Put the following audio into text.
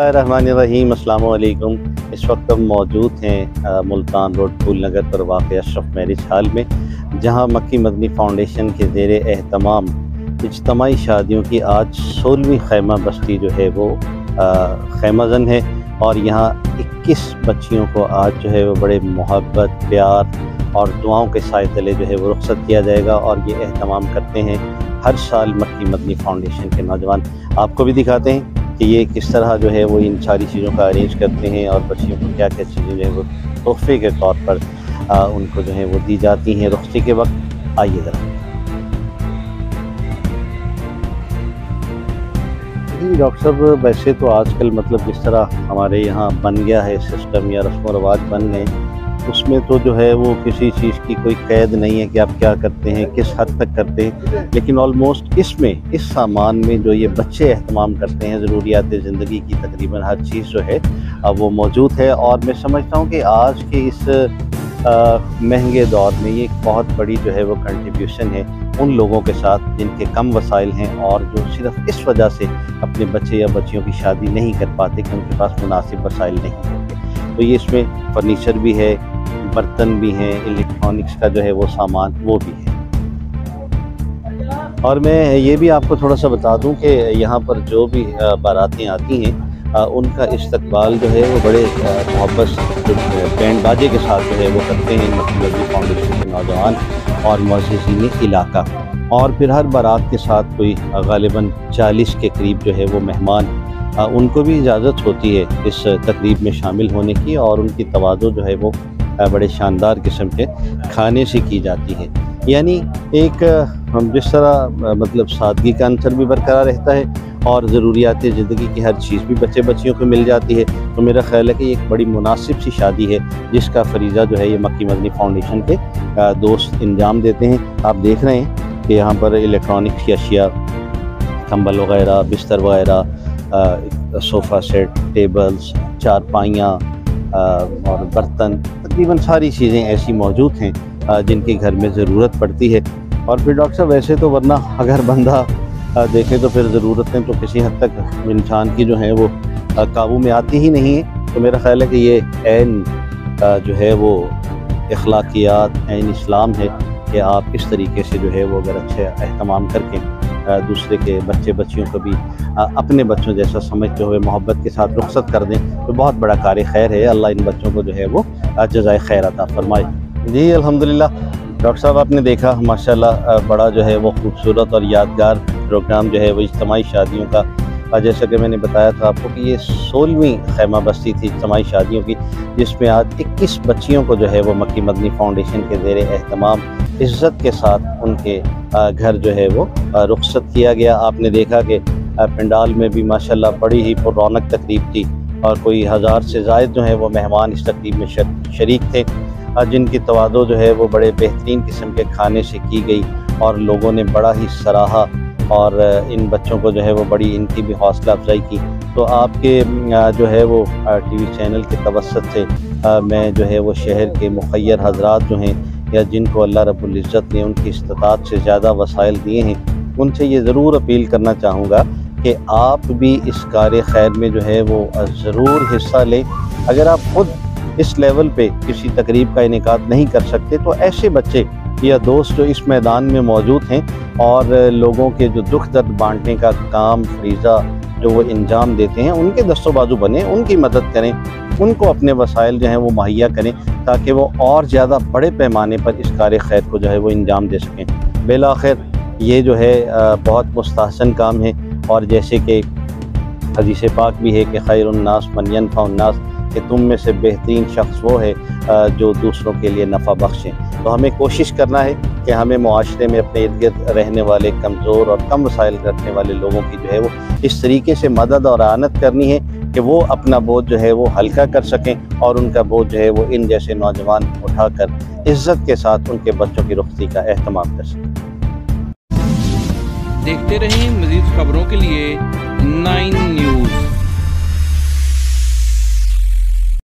बिस्मिल्लाहिर्रहमानिर्रहीम, अस्सलाम वालेकुम। इस वक्त हम मौजूद हैं मुल्तान रोड फूल नगर पर वाक़ अशरफ मैरिज हाल में, जहां मक्की मदनी फाउंडेशन के ज़ेरे एहतमाम इज्तमाई शादियों की आज 16वीं खैमा बस्ती जो है वो खैमाज़न है। और यहाँ 21 बच्चियों को आज जो है वो बड़े मोहब्बत, प्यार और दुआओं के साए तले जो है वो रुख़्सत किया जाएगा। और ये एहतमाम करते हैं हर साल मक्की मदनी फाउंडेशन के नौजवान। आपको भी दिखाते हैं कि ये किस तरह जो है वो इन सारी चीज़ों का अरेंज करते हैं और बच्चियों को क्या क्या चीज़ें जो है वो तोहफे के तौर पर उनको जो है वो दी जाती हैं रुख़्सती के वक्त। आइए ज़रा। डॉक्टर साहब, वैसे तो आजकल मतलब जिस तरह हमारे यहाँ बन गया है सिस्टम या रस्म व रवाज बन गए, उसमें तो जो है वो किसी चीज़ की कोई कैद नहीं है कि आप क्या करते हैं, किस हद तक करते हैं। लेकिन ऑलमोस्ट इसमें इस सामान में जो ये बच्चे एहतमाम करते हैं, ज़रूरियात ज़िंदगी की तकरीबन हर चीज़ जो है वो मौजूद है। और मैं समझता हूँ कि आज के इस महंगे दौर में ये एक बहुत बड़ी जो है वो कंट्रीब्यूशन है उन लोगों के साथ जिनके कम वसाइल हैं और जो सिर्फ इस वजह से अपने बच्चे या बच्चियों की शादी नहीं कर पाते कि उनके पास मुनासिब वसाइल नहीं होते। तो ये इसमें फर्नीचर भी है, बर्तन भी हैं, इलेक्ट्रॉनिक्स का जो है वो सामान वो भी है। और मैं ये भी आपको थोड़ा सा बता दूं कि यहाँ पर जो भी बारातें आती हैं उनका इस्तकबाल जो है वो बड़े मोहब्बत से बैंड बाजे के साथ जो है वो करते हैं मक्की मदनी फाउंडेशन के नौजवान और मुअज़्ज़िज़ीन इलाका। और फिर हर बारात के साथ कोई गालिबन 40 के करीब जो है वो मेहमान, उनको भी इजाज़त होती है इस तकरीब में शामिल होने की। और उनकी तवाज़ो जो है वो बड़े शानदार किस्म के खाने से की जाती है। यानी एक हम जिस तरह मतलब सादगी का अंतर भी बरकरार रहता है और ज़रूरियात ज़िंदगी की हर चीज़ भी बच्चे बच्चियों को मिल जाती है। तो मेरा ख़्याल है कि ये एक बड़ी मुनासिब सी शादी है जिसका फरीज़ा जो है ये मक्की मदनी फाउंडेशन के दोस्त इंजाम देते हैं। आप देख रहे हैं कि यहाँ पर इलेक्ट्रॉनिक्स की अशिया, कंबल वग़ैरह, बिस्तर वग़ैरह, सोफ़ा सेट, टेबल्स, चारपाइयाँ और बर्तन, तकरीबन सारी चीज़ें ऐसी मौजूद हैं जिनकी घर में ज़रूरत पड़ती है। और फिर डॉक्टर साहब, वैसे तो वरना अगर बंदा देखें तो फिर ज़रूरतें तो किसी हद तक इंसान की जो है वो काबू में आती ही नहीं है। तो मेरा ख़्याल है कि ये ऐन जो है वो अखलाकियात, ऐन इस्लाम है कि आप इस तरीके से जो है वो अगर अच्छे एहतमाम करके दूसरे के बच्चे बच्चियों को भी अपने बच्चों जैसा समझते हुए मोहब्बत के साथ रुख़्सत कर दें तो बहुत बड़ा कार खैर है। अल्लाह इन बच्चों को जो है वो जज़ाए खैर अता फरमाए। जी अल्हम्दुलिल्लाह। डॉक्टर साहब, आपने देखा माशाल्लाह बड़ा जो है वो खूबसूरत और यादगार प्रोग्राम जो है वो इज्तिमाई शादियों का, जैसा कि मैंने बताया था आपको कि ये 16वीं खैमा बस्ती थी इज्तिमाई शादियों की, जिसमें आज 21 बच्चियों को जो है वो मक्की मदनी फाउंडेशन के ज़ेरे एहतमाम इज़्ज़त के साथ उनके घर जो है वो रुख़्सत किया गया। आपने देखा कि पंडाल में भी माशाल्लाह बड़ी ही रौनक तकरीब थी और कोई 1000 से ज़ायद जो है वो मेहमान इस तकरीब में शरीक थे, जिनकी तवाज़ो जो है वो बड़े बेहतरीन किस्म के खाने से की गई और लोगों ने बड़ा ही सराहा और इन बच्चों को जो है वो बड़ी इनकी भी हौसला अफजाई की। तो आपके जो है वो टीवी चैनल के तवस्सुत से मैं जो है वो शहर के मुखय्यर हज़रात जो हैं या जिनको अल्लाह रब्बुल इज़्ज़त ने उनकी इस्तिताअत से ज़्यादा वसाइल दिए हैं, उनसे ये ज़रूर अपील करना चाहूँगा कि आप भी इस कार खैर में जो है वो ज़रूर हिस्सा लें। अगर आप ख़ुद इस लेवल पे किसी तकरीब का इनेकाद नहीं कर सकते तो ऐसे बच्चे या दोस्त जो इस मैदान में मौजूद हैं और लोगों के जो दुख दर्द बांटने का काम फरीज़ा जो वो इंजाम देते हैं, उनके दस्तों बाजू बने, उनकी मदद करें, उनको अपने वसाइल जो हैं वो मुहैया करें ताकि वो और ज़्यादा बड़े पैमाने पर इस कार खैर को जो है वो इंजाम दे सकें। बिलाखिर ये जो है बहुत मुस्तहसन काम है। और जैसे कि हदीस पाक भी है कि खैरुन्नास मन यनफ़उन्नास, कि तुम में से बेहतरीन शख्स वो है जो दूसरों के लिए नफ़ा बख्शें। तो हमें कोशिश करना है कि हमें मुआशरे में अपने इर्द गिर्द रहने वाले कमज़ोर और कम वसाइल रखने वाले लोगों की जो है वो इस तरीके से मदद और आनत करनी है कि वो अपना बोझ जो है वो हल्का कर सकें और उनका बोझ जो है वो इन जैसे नौजवान उठाकर इज़्ज़त के साथ उनके बच्चों की रुख़्सती का एहतमाम कर सकें। देखते रहें मज़ीद खबरों के लिए 9 न्यूज़।